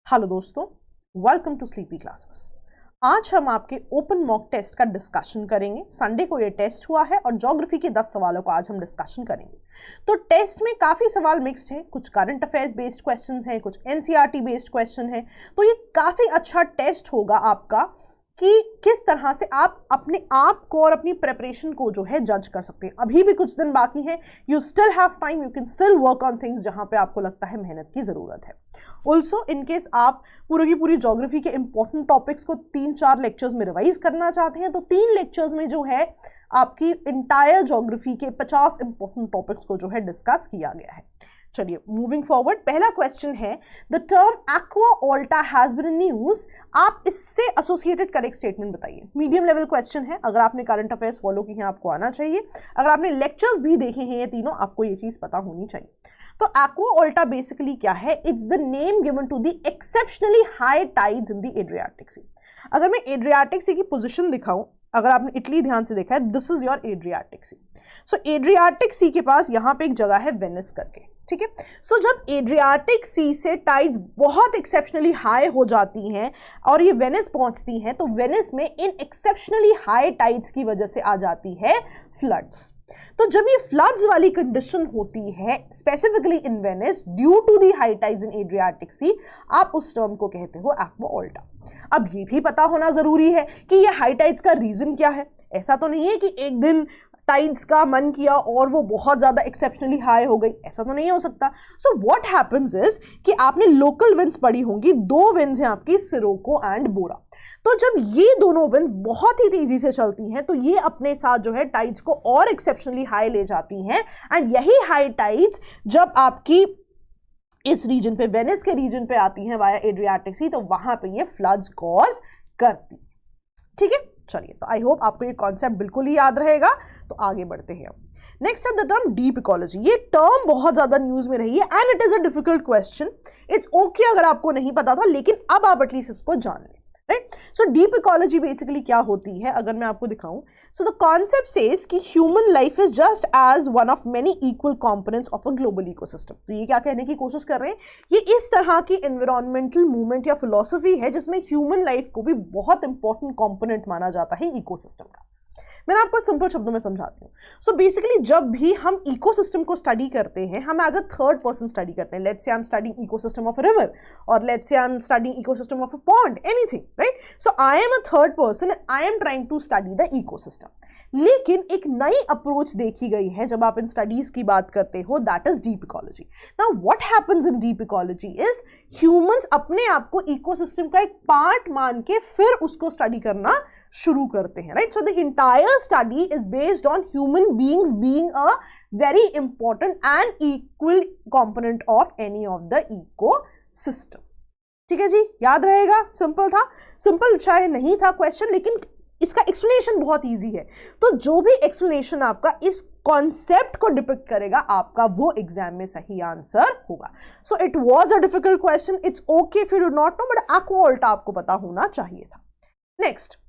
Hello दोस्तों, welcome to sleepy classes. आज हम आपके ओपन मॉक टेस्ट का डिस्कशन करेंगे। संडे को ये टेस्ट हुआ है और ज्योग्राफी के 10 सवालों का आज हम डिस्कशन करेंगे। तो टेस्ट में काफ़ी सवाल मिक्स्ड हैं, कुछ करंट अफेयर्स बेस्ड क्वेश्चंस हैं, कुछ एनसीईआरटी बेस्ड क्वेश्चन हैं। तो ये काफ़ी अच्छा टेस्ट होगा आपका कि किस तरह से आप अपने आप को और अपनी प्रिपरेशन को जो है जज कर सकते हैं। अभी भी कुछ दिन बाकी हैं, you still have time, you can still work on things जहां पे आपको लगता है मेहनत की ज़रूरत है। ऑल्सो इन केस आप पूरी की पूरी ज्योग्राफी के इंपॉर्टेंट टॉपिक्स को 3-4 लेक्चर्स में रिवाइज करना चाहते हैं तो 3 लेक्चर्स में जो है आपकी इंटायर ज्योग्राफी के 50 इंपॉर्टेंट टॉपिक्स को जो है डिस्कस किया गया है। चलिए मूविंग फॉरवर्ड, पहला क्वेश्चन है the term aqua alta has been in news. आप इससे एसोसिएटेड करेक्ट स्टेटमेंट बताइए। मीडियम लेवल क्वेश्चन है, अगर आपने करंट अफेयर्स फॉलो की हैं आपको आना चाहिए, अगर आपने लेक्चर्स भी देखे हैं ये तीनों आपको ये चीज पता होनी चाहिए। तो एक्वा ऑल्टा बेसिकली क्या है? It's the name given to the exceptionally high tides in the Adriatic sea. अगर मैं एड्रियाटिक सी की पोजीशन दिखाऊं, अगर आपने इटली ध्यान से देखा है, this is your Adriatic sea. So Adriatic sea के पास यहां पे एक जगह है वेनिस करके, ठीक है। सो जब एड्रियाटिक सी से टाइड्स बहुत एक्सेप्शनली हाई हो जाती हैं और ये वेनिस पहुंचती हैं, तो वेनिस में इन एक्सेप्शनली हाई टाइड्स की वजह से आ जाती है फ्लड्स। तो जब ये फ्लड्स वाली कंडीशन होती है specifically in Venice due to the high tides in Adriatic sea, आप उस टर्म को कहते हो एक्वा ऑल्टा। अब ये भी पता होना जरूरी है कि ये हाई टाइड्स का रीजन क्या है। ऐसा तो नहीं है कि एक दिन टाइड्स का मन किया और वो बहुत ज्यादा एक्सेप्शनली हाई हो गई, ऐसा तो नहीं हो सकता। सो व्हाट हैपेंस इज कि आपने लोकल विंड्स पढ़ी होंगी, 2 विंड्स हैं आपकी, सिरोको एंड बोरा। तो जब ये दोनों विंड्स बहुत ही तेजी से चलती हैं तो ये अपने साथ जो है टाइड्स को और एक्सेप्शनली हाई ले जाती हैं, एंड यही हाई टाइड्स जब आपकी इस रीजन पे, वेनिस के रीजन पे आती हैं वाया एड्रियाटिक सी, तो वहां पे ये फ्लड्स कॉज करती, ठीक है। चलिए, तो आई होप आपको ये कॉन्सेप्ट बिल्कुल ही याद रहेगा। तो आगे बढ़ते हैं। नेक्स्ट है द टर्म डीप इकोलॉजी। ये टर्म बहुत ज्यादा न्यूज में रही है and it is a difficult question. It's okay अगर आपको नहीं पता था, लेकिन अब आप एटलीस्ट इसको जान लें, right. So deep ecology basically क्या होती है अगर मैं आपको दिखाऊं। सो द कॉन्सेप्ट सेज कि human life is just as one of many equal components of a global ecosystem. तो ये क्या कहने की कोशिश कर रहे हैं, ये इस तरह की एनवायरमेंटल मूवमेंट या फिलॉसफी है जिसमें ह्यूमन लाइफ को भी बहुत इंपॉर्टेंट कंपोनेंट माना जाता है इकोसिस्टम का। मैंने आपको सिंपल शब्दों में समझाती हूँ। सो बेसिकली जब भी हम इकोसिस्टम को स्टडी करते हैं, हम as a third person study करते हैं। Let's say I am studying ecosystem of a river, और let's say I am studying ecosystem of a pond, anything, right. So I am a third person, I am trying to study the ecosystem. लेकिन एक नई approach देखी गई है जब आप in studies की बात करते हो, that is deep ecology. Now what happens in deep ecology is humans अपने आप को इकोसिस्टम का एक पार्ट मान के फिर उसको स्टडी करना शुरू करते हैं, right. So the entire study is based on human beings being a very important and equal component of any of the ecosystem। ठीक है जी, याद रहेगा, सिंपल था। सिंपल चाहे नहीं था क्वेश्चन, लेकिन इसका एक्सप्लेनेशन बहुत इजी है। तो जो भी एक्सप्लेनेशन आपका इस कॉन्सेप्ट को डिपिक्ट करेगा, आपका वो एग्जाम में सही आंसर होगा। So it was a difficult question, it's okay if you do not know, but acqua alta आपको पता होना चाहिए था। नेक्स्ट,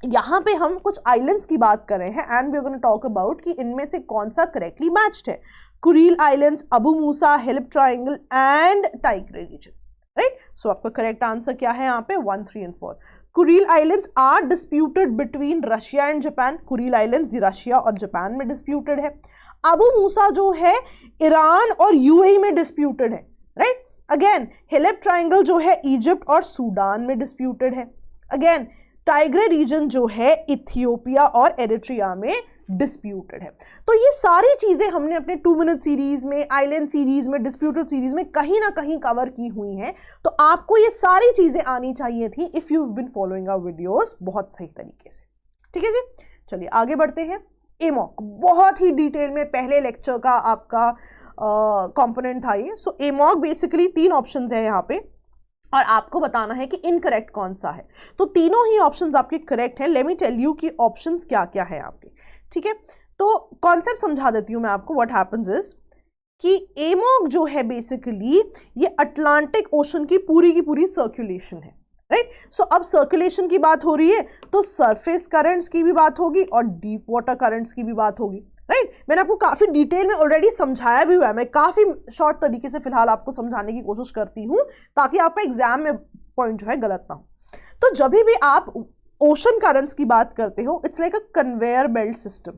यहां पे हम कुछ आइलैंड्स की बात कर रहे हैं and we are going to talk about कि इनमें से कौन सा करेक्टली मैच्ड है। Kuril islands, Abu Musa, Halaib triangle and Tigray region, right. So आपका करेक्ट आंसर क्या है यहाँ पे? 1, 3 and 4। Kuril islands are disputed between Russia and Japan. Kuril islands Russia और जापान में डिस्प्यूटेड है। अबू मूसा जो है ईरान और यूएई में डिस्प्यूटेड है, राइट। अगेन हेल्प ट्राइंगल जो है इजिप्ट और सूडान में डिस्प्यूटेड है। अगेन टाइग्रे रीजन जो है इथियोपिया और एरिट्रिया में डिस्प्यूटेड है। तो ये सारी चीजें हमने अपने 2 मिनट सीरीज में, आइलैंड सीरीज में, डिस्प्यूटेड सीरीज में कहीं ना कहीं कवर की हुई हैं। तो आपको ये सारी चीजें आनी चाहिए थी if you have been following our videos बहुत सही तरीके से, ठीक है जी। चलिए आगे बढ़ते हैं। एमॉक बहुत ही डिटेल में पहले लेक्चर का आपका कंपोनेंट था ये। सो एमॉक बेसिकली 3 ऑप्शंस है यहाँ पे और आपको बताना है कि इनकरेक्ट कौन सा है। तो तीनों ही ऑप्शंस आपके करेक्ट हैं। लेट मी टेल यू कि ऑप्शंस क्या क्या है आपके, ठीक है। तो कॉन्सेप्ट समझा देती हूँ मैं आपको। व्हाट हैपेंस इज कि एमॉक जो है बेसिकली ये अटलांटिक ओशन की पूरी सर्कुलेशन है, राइट। सो अब सर्कुलेशन की बात हो रही है तो सरफेस करंट्स की भी बात होगी और डीप वाटर करंट्स की भी बात होगी, राइट मैंने आपको काफी डिटेल में ऑलरेडी समझाया भी हुआ है, मैं काफी शॉर्ट तरीके से फिलहाल आपको समझाने की कोशिश करती हूं ताकि आपका एग्जाम में पॉइंट जो है गलत ना हो। तो जब भी आप ओशन करंट्स की बात करते हो, it's like a conveyor belt system,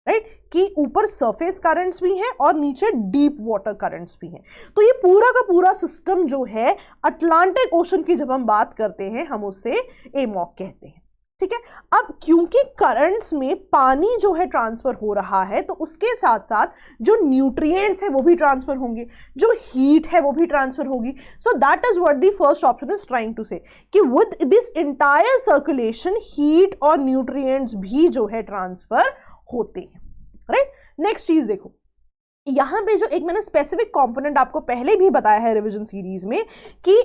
right कि ऊपर सरफेस करंट्स भी हैं और नीचे डीप वाटर करंट्स भी हैं। तो ये पूरा का पूरा सिस्टम जो है अटलांटिक ओशन की जब हम बात करते हैं हम उसे एमॉक कहते हैं, ठीक है। अब क्योंकि करंट्स में पानी जो है ट्रांसफर हो रहा है, तो उसके साथ साथ जो न्यूट्रिएंट्स है वो भी ट्रांसफर होंगे, जो हीट है वो भी ट्रांसफर होगी। So that is what the first option is trying to say कि with this entire circulation heat और न्यूट्रिएंट्स भी जो है ट्रांसफर होते हैं, राइट। नेक्स्ट चीज देखो, यहां पे जो एक मैंने स्पेसिफिक कंपोनेंट आपको पहले भी बताया है रिवीजन सीरीज में कि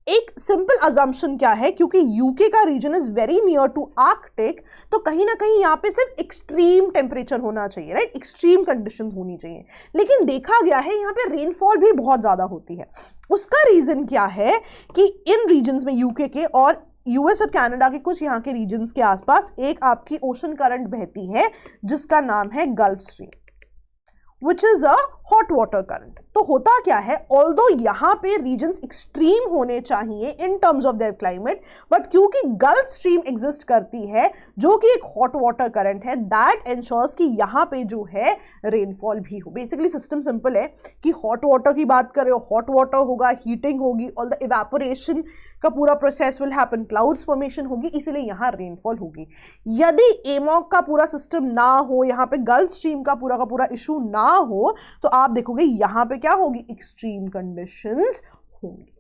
एक सिंपल अजम्पशन क्या है, क्योंकि यूके का region is very near to Arctic, तो कहीं ना कहीं यहाँ पे सिर्फ एक्सट्रीम टेम्परेचर होना चाहिए, राइट, एक्सट्रीम कंडीशंस होनी चाहिए। लेकिन देखा गया है यहाँ पे रेनफॉल भी बहुत ज्यादा होती है। उसका रीजन क्या है कि इन रीजन्स में यूके के और यूएस और कनाडा के कुछ यहाँ के रीजन्स के आसपास एक आपकी ओशन करंट बहती है जिसका नाम है gulf stream, which is a hot water current. तो होता क्या है, ऑल्दो यहाँ पे रीजन्स एक्सट्रीम होने चाहिए in terms of their climate, but क्योंकि गल्फ स्ट्रीम एग्जिस्ट करती है जो कि एक हॉट वाटर करंट है, दैट एंश्योर्स कि यहाँ पे जो है रेनफॉल भी हो। बेसिकली सिस्टम सिंपल है कि हॉट वाटर की बात कर रहे हो, हॉट वाटर होगा, हीटिंग होगी और द इवेपोरेशन का पूरा process will happen, clouds formation होगी, इसीलिए यहाँ रेनफॉल होगी। यदि एमॉक का पूरा सिस्टम ना हो, यहाँ पे गल्फ स्ट्रीम का पूरा इशू ना हो, तो आप देखोगे यहाँ पे क्या होगी, एक्सट्रीम कंडीशंस होंगी,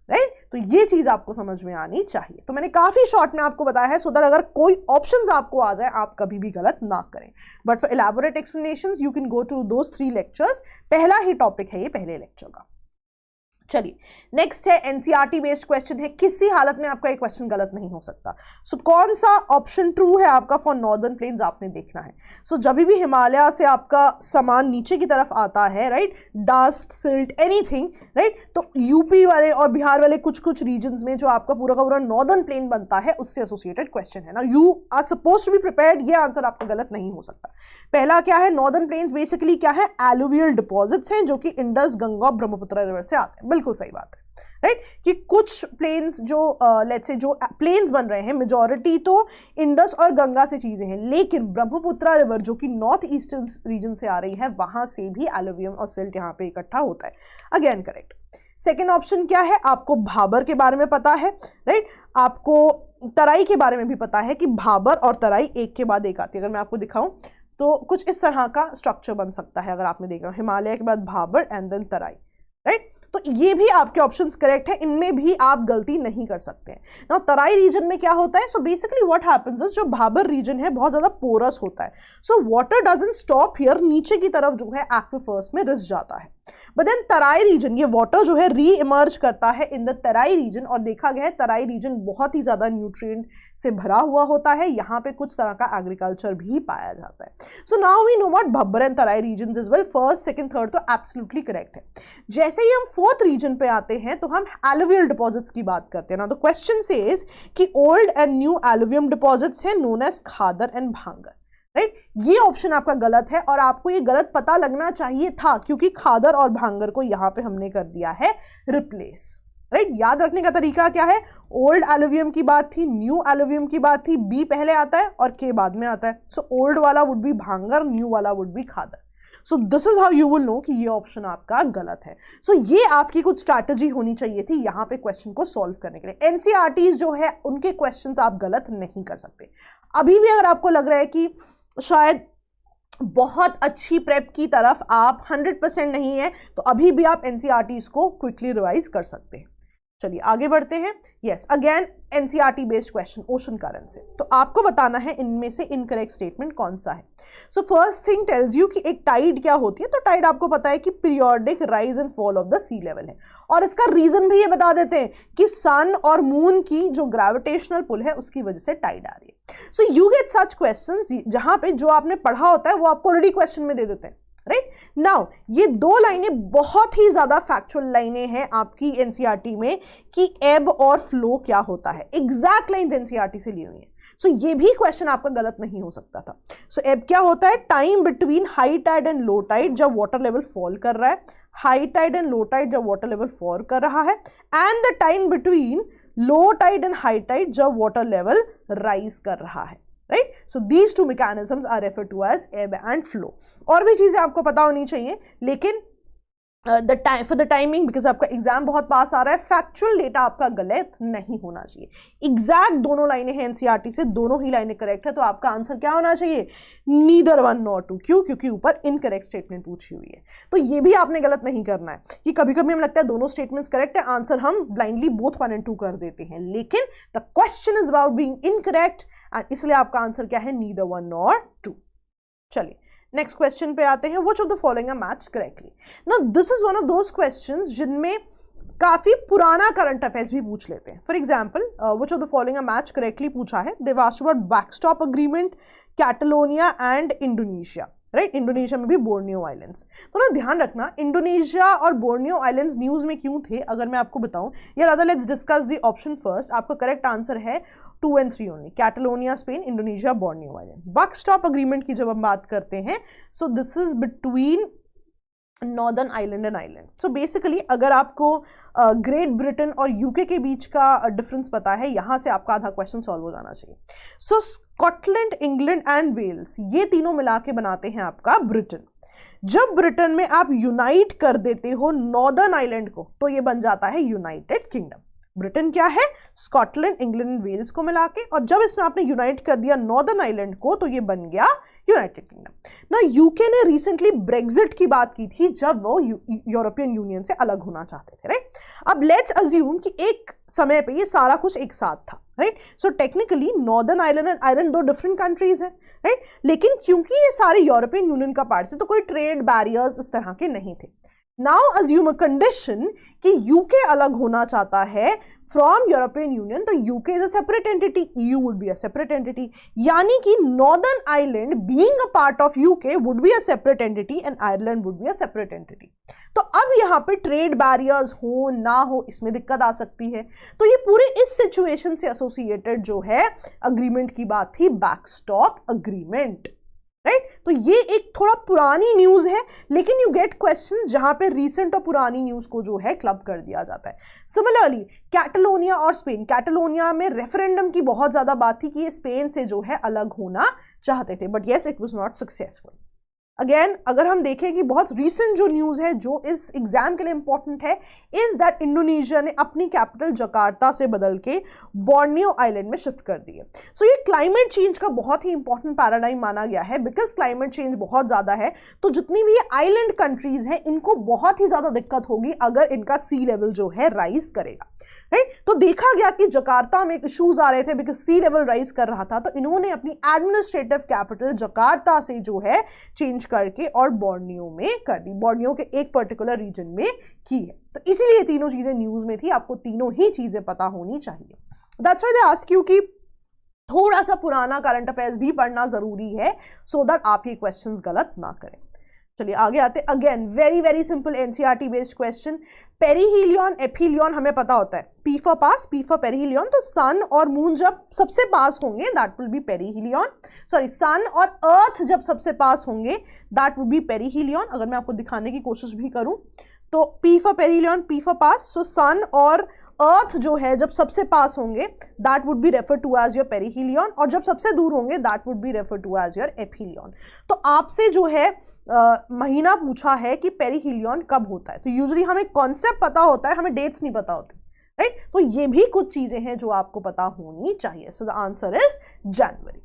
राइट। तो ये चीज आपको समझ में आनी चाहिए। तो मैंने काफी शॉर्ट में आपको बताया है सो दैट अगर कोई ऑप्शंस आपको आ जाए आप कभी भी गलत ना करें। But for elaborate explanations you can go to those 3 lectures. पहला ही टॉपिक है ये पहले लेक्चर का। चलिए नेक्स्ट है एनसीईआरटी बेस्ड क्वेश्चन है, किसी हालत में आपका एक क्वेश्चन गलत नहीं हो सकता। सो कौन सा ऑप्शन ट्रू है आपका फॉर नॉर्दर्न प्लेन्स आपने देखना है। सो जब भी हिमालय से आपका सामान नीचे की तरफ आता है, right, dust silt anything, right, तो यूपी वाले और बिहार वाले कुछ कुछ रीजन्स में जो आपका पूरा का पूरा नॉर्दर्न प्लेन बनता है उससे एसोसिएटेड क्वेश्चन है ना। You are suppose to be prepared, ये आंसर आपका गलत नहीं हो सकता। पहला क्या है, नॉर्दर्न प्लेन्स बेसिकली क्या है, एलुवियल डिपॉजिट्स हैं जो कि इंडस गंगा और ब्रह्मपुत्र रिवर से आते हैं। बिल्कुल सही बात है, राइट, कि कुछ प्लेन्स जो लेट्स से जो प्लेन्स बन रहे हैं मेजॉरिटी तो इंडस और गंगा से चीजें हैं, लेकिन ब्रह्मपुत्र रिवर जो कि नॉर्थ ईस्टर्न रीजन से आ रही है वहां से भी एलुवियम और सिल्ट यहाँ पे इकट्ठा होता है। Again correct. सेकेंड ऑप्शन क्या है, आपको भाबर के बारे में पता है, राइट, आपको तराई के बारे में भी पता है कि भाबर और तराई एक के बाद एक आती है। अगर मैं आपको दिखाऊं तो कुछ इस तरह का स्ट्रक्चर बन सकता है, अगर आपने देखा हिमालय के बाद Bhabar and then Terai, right. तो ये भी आपके ऑप्शंस करेक्ट है, इनमें भी आप गलती नहीं कर सकते हैं ना। तराई रीजन में क्या होता है, so basically what happens is जो भाबर रीजन है बहुत ज्यादा पोरस होता है, so water doesn't stop here, नीचे की तरफ जो है एक्विफर्स में रिस जाता है। बट देन तराई रीजन, ये वाटर जो है री इमर्ज करता है इन द तराई रीजन, और देखा गया है तराई रीजन बहुत ही ज्यादा न्यूट्रिएंट से भरा हुआ होता है, यहाँ पे कुछ तरह का एग्रीकल्चर भी पाया जाता है। So now we know what Bhabar and Terai region is well. First second third तो एब्सोल्युटली करेक्ट है। जैसे ही हम फोर्थ रीजन पे आते हैं तो हम एलुवियल डिपॉजिट्स की बात करते हैं ना। तो क्वेश्चन सेज कि old and new alluvium deposits है नोन एज खादर एंड भांगर, राइट। ये ऑप्शन आपका गलत है और आपको ये गलत पता लगना चाहिए था क्योंकि खादर और भांगर को यहां पे हमने कर दिया है रिप्लेस, राइट। याद रखने का तरीका क्या है, ओल्ड एलुवियम की बात थी, न्यू एलुवियम की बात थी, बी पहले आता है और के बाद में आता है। सो ओल्ड वाला वुड बी भांगर, न्यू वाला would be Khadar. So this is how you will know कि ये ऑप्शन आपका गलत है। सो ये आपकी कुछ स्ट्रैटेजी होनी चाहिए थी यहाँ पे क्वेश्चन को सॉल्व करने के लिए। एनसीईआरटी जो है उनके क्वेश्चंस आप गलत नहीं कर सकते। अभी भी अगर आपको लग रहा है कि शायद बहुत अच्छी प्रेप की तरफ आप 100% नहीं है, तो अभी भी आप एनसीईआरटी को क्विकली रिवाइज कर सकते हैं। चलिए आगे बढ़ते हैं। Yes, again NCERT based question ocean current से, तो आपको बताना है इनमें से इनकरेक्ट स्टेटमेंट कौन सा है। So first thing tells you कि एक टाइड क्या होती है। तो टाइड आपको पता है कि periodic rise and fall of the sea level है, और इसका रीजन भी ये बता देते हैं कि सन और मून की जो ग्रेविटेशनल पुल है उसकी वजह से टाइड आ रही है। So you get such questions जहां पे जो आपने पढ़ा होता है वो आपको ऑलरेडी क्वेश्चन में दे देते हैं, राइट। नाउ ये दो लाइनें बहुत ही ज्यादा फैक्चुअल लाइनें हैं आपकी एनसीईआरटी में कि एब और फ्लो क्या होता है, एग्जैक्ट लाइंस एनसीईआरटी से ली हुई है। सो ये भी क्वेश्चन आपका गलत नहीं हो सकता था। सो अब क्या होता है, time between high tide and low tide जब वाटर लेवल फॉल कर रहा है, high tide and low tide जब वाटर लेवल फॉल कर रहा है, and the time between low tide and high tide जब वाटर लेवल राइज कर रहा है, right. So these two mechanisms are refer to as ebb and flow. और भी चीजें आपको पता होनी चाहिए, लेकिन फॉर द टाइमिंग, बिकॉज आपका एग्जाम बहुत पास आ रहा है, फैक्चुअल डेटा आपका गलत नहीं होना चाहिए। एग्जैक्ट दोनों लाइनें हैं एनसीईआरटी से, दोनों ही लाइनें करेक्ट है, तो आपका आंसर क्या होना चाहिए, नीदर वन नॉर टू। क्यों? क्योंकि ऊपर इनकरेक्ट स्टेटमेंट पूछी हुई है। तो ये भी आपने गलत नहीं करना है कि कभी कभी हमें लगता है दोनों स्टेटमेंट्स करेक्ट है, आंसर हम ब्लाइंडली बोथ 1 and 2 कर देते हैं, लेकिन the question is about being incorrect and इसलिए आपका आंसर क्या है, नीदर 1 nor 2। चलिए नेक्स्ट क्वेश्चन पे आते हैं, which of the following are matched correctly. Now this is one of those questions जिनमें काफी पुराना करंट अफेयर्स भी पूछ लेते हैं। For example which of the following are matched correctly पूछा है, they asked about backstop agreement, Catalonia and Indonesia, right. Indonesia में भी बोर्नियो आइलैंड्स। तो ना ध्यान रखना, इंडोनेशिया और बोर्नियो आइलैंड्स न्यूज में क्यों थे, अगर मैं आपको बताऊं, या rather let's discuss the option first. आपका करेक्ट आंसर है 2 and 3 only, Catalonia Spain, Indonesia, Borneo island. Backstop agreement की जब हम बात करते हैं, सो this is between northern island and island. So basically अगर आपको ग्रेट ब्रिटेन और यूके के बीच का डिफरेंस पता है, यहां से आपका आधा क्वेश्चन सॉल्व हो जाना चाहिए। सो स्कॉटलैंड, इंग्लैंड एंड वेल्स, ये तीनों मिला के बनाते हैं आपका ब्रिटेन। जब ब्रिटेन में आप यूनाइट कर देते हो नॉर्दर्न आइलैंड को, तो ये बन जाता है यूनाइटेड किंगडम। ब्रिटेन क्या है, स्कॉटलैंड, इंग्लैंड, वेल्स को मिला के, और जब इसमें आपने यूनाइट कर दिया नॉर्दर्न आइलैंड को, तो ये बन गया यूनाइटेड किंगडम। ना यूके ने रिसेंटली ब्रेग्जिट की बात की थी जब वो यूरोपियन यूनियन से अलग होना चाहते थे, राइट। अब लेट्स अज्यूम कि एक समय पे ये सारा कुछ एक साथ था, right. So technically northern island and Ireland 2 different countries है, राइट। लेकिन क्योंकि ये सारे यूरोपियन यूनियन का पार्ट थे, तो कोई ट्रेड बैरियर्स इस तरह के नहीं थे। नाउ अज्यूम अ कंडीशन कि यूके अलग होना चाहता है फ्रॉम यूरोपियन यूनियन, तो UK is a separate entity, EU would be a separate entity, यानी कि northern island being a part of UK would be a separate entity and Ireland would be a separate entity. तो अब यहाँ पे trade barriers हो ना हो, इसमें दिक्कत आ सकती है। तो ये पूरे इस सिचुएशन से एसोसिएटेड जो है अग्रीमेंट की बात थी, बैकस्टॉप अग्रीमेंट, राइट। तो ये एक थोड़ा पुरानी न्यूज है, लेकिन यू गेट क्वेश्चन जहां पे रीसेंट और पुरानी न्यूज को जो है क्लब कर दिया जाता है। सिमिलरली कैटलोनिया और स्पेन, कैटलोनिया में रेफरेंडम की बहुत ज्यादा बात थी कि ये स्पेन से जो है अलग होना चाहते थे, but yes it was not successful. Again अगर हम देखें कि बहुत रीसेंट जो न्यूज है जो इस एग्जाम के लिए इंपॉर्टेंट है, इज दैट इंडोनेशिया ने अपनी कैपिटल जकार्ता से बदल के बोर्नियो आइलैंड में शिफ्ट कर दी है। सो ये क्लाइमेट चेंज का बहुत ही इंपॉर्टेंट पैराडाइम माना गया है, बिकॉज क्लाइमेट चेंज बहुत ज्यादा है, तो जितनी भी ये आइलैंड कंट्रीज हैं इनको बहुत ही ज्यादा दिक्कत होगी अगर इनका सी लेवल जो है राइज करेगा, राइट। तो देखा गया कि जकार्ता में इश्यूज आ रहे थे बिकॉज सी लेवल राइज कर रहा था, तो इन्होंने अपनी एडमिनिस्ट्रेटिव कैपिटल जकार्ता से जो है चेंज करके और बोर्नियो में कर दी, बोर्नियो के एक पर्टिकुलर रीजन में की है। तो इसीलिए तीनों चीजें न्यूज में थी, आपको तीनों ही चीजें पता होनी चाहिए। That's why they ask you कि थोड़ा सा पुराना करंट अफेयर्स भी पढ़ना जरूरी है, सो दैट आप ये क्वेश्चंस गलत ना करें। चलिए आगे आते हैं। Again very very simple NCERT based question. Perihelion, aphelion हमें पता होता है, पी फॉर पास, पी फॉर पेरीहीलियन, तो सन और मून जब सबसे पास होंगे that will be perihelion, sorry sun और अर्थ जब सबसे पास होंगे दैट विल बी पेरीहीलियन। अगर मैं आपको दिखाने की कोशिश भी करूं तो P for perihelion, P for पास, सो सन और अर्थ जो है जब सबसे पास होंगे that would be refer to as your perihelion, और जब सबसे दूर होंगे that would be refer to as your aphelion. तो आपसे जो है महीना पूछा है कि पेरीहीलियन कब होता है, तो यूजुअली हमें कॉन्सेप्ट पता होता है, हमें डेट्स नहीं पता होती, राइट। तो ये भी कुछ चीजें हैं जो आपको पता होनी चाहिए। So the answer is January.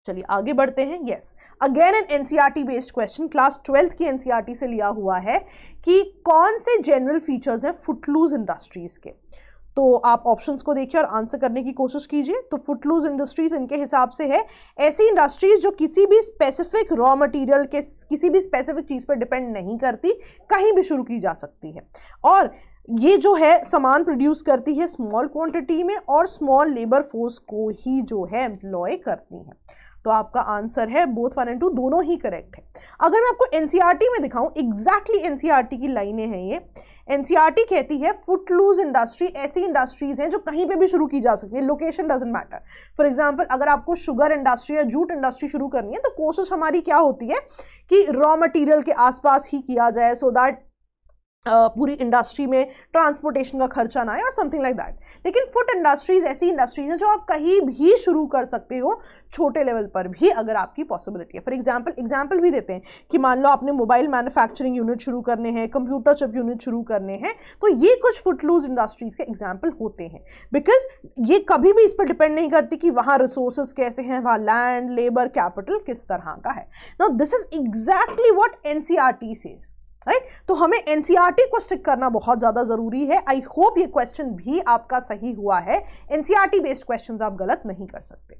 चलिए आगे बढ़ते हैं। Yes, again an NCERT based question, class 12th की एनसीईआरटी से लिया हुआ है कि कौन से जनरल फीचर्स हैं फुटलूज इंडस्ट्रीज के। तो आप ऑप्शंस को देखिए और आंसर करने की कोशिश कीजिए। तो फुटलूज इंडस्ट्रीज इनके हिसाब से है ऐसी इंडस्ट्रीज जो किसी भी स्पेसिफिक रॉ मटेरियल के, किसी भी स्पेसिफिक चीज पर डिपेंड नहीं करती, कहीं भी शुरू की जा सकती है, और ये जो है सामान प्रोड्यूस करती है स्मॉल क्वांटिटी में और स्मॉल लेबर फोर्स को ही जो है एम्प्लॉय करती है। तो आपका आंसर है बोथ 1 and 2 दोनों ही करेक्ट है। अगर मैं आपको एनसीईआरटी में दिखाऊं, एग्जैक्टली एनसीईआरटी की लाइनें हैं ये, एनसीईआरटी कहती है फुटलूज इंडस्ट्री ऐसी इंडस्ट्रीज हैं जो कहीं पे भी शुरू की जा सकती है, location doesn't matter. For example अगर आपको शुगर इंडस्ट्री या जूट इंडस्ट्री शुरू करनी है तो कोशिश हमारी क्या होती है कि रॉ मटेरियल के आसपास ही किया जाए, सो दैट पूरी इंडस्ट्री में ट्रांसपोर्टेशन का खर्चा ना आए और समथिंग लाइक दैट। लेकिन फूड इंडस्ट्रीज ऐसी इंडस्ट्रीज हैं जो आप कहीं भी शुरू कर सकते हो, छोटे लेवल पर भी अगर आपकी पॉसिबिलिटी है। फॉर एग्जांपल भी देते हैं कि मान लो आपने मोबाइल मैन्युफैक्चरिंग यूनिट शुरू करने हैं, कंप्यूटर चिप यूनिट शुरू करने हैं, तो ये कुछ फुटलूज इंडस्ट्रीज के एग्जाम्पल होते हैं, बिकॉज ये कभी भी इस पर डिपेंड नहीं करती कि वहाँ रिसोर्सेज कैसे हैं, वहाँ लैंड, लेबर, कैपिटल किस तरह का है। Now this is exactly what NCERT says, right? तो हमें एनसीईआरटी को स्टिक करना बहुत ज्यादा जरूरी है। आई होप ये क्वेश्चन भी आपका सही हुआ है, एनसीईआरटी बेस्ड क्वेश्चंस आप गलत नहीं कर सकते।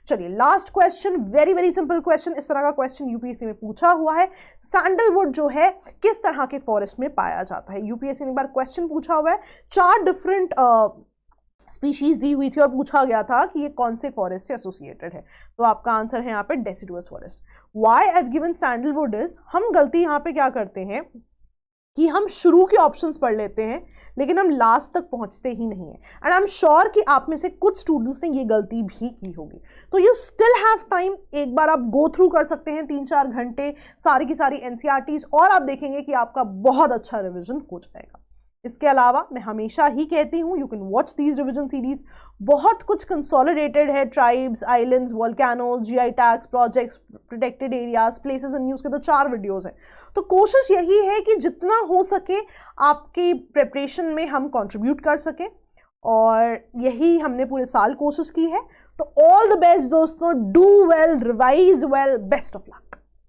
चलिए last question, very very simple question, इस तरह का क्वेश्चन यूपीएससी में पूछा हुआ है। सैंडलवुड जो है किस तरह के फॉरेस्ट में पाया जाता है? यूपीएससी ने एक बार क्वेश्चन पूछा हुआ है, 4 डिफरेंट स्पीशीज दी हुई थी और पूछा गया था कि ये कौन से फॉरेस्ट से एसोसिएटेड है। तो आपका आंसर है यहाँ पे deciduous forest. Why I have given sandalwood is, हम गलती यहाँ पे क्या करते हैं कि हम शुरू के ऑप्शंस पढ़ लेते हैं लेकिन हम लास्ट तक पहुंचते ही नहीं है। एंड आई एम श्योर कि आप में से कुछ स्टूडेंट्स ने ये गलती भी की होगी। तो यू स्टिल हैव टाइम, एक बार आप गो थ्रू कर सकते हैं 3-4 घंटे सारी की सारी एनसीईआरटीज और आप देखेंगे कि आपका बहुत अच्छा रिविजन हो जाएगा। इसके अलावा मैं हमेशा ही कहती हूँ you can watch these revision series, बहुत कुछ कंसोलिडेटेड है, tribes, islands, volcanoes, GI tags, projects, protected areas, places and news के तो 4 वीडियोस हैं। तो कोशिश यही है कि जितना हो सके आपके प्रिपरेशन में हम कंट्रीब्यूट कर सकें और यही हमने पूरे साल कोशिश की है। तो ऑल द बेस्ट दोस्तों, do well, revise well, best of luck.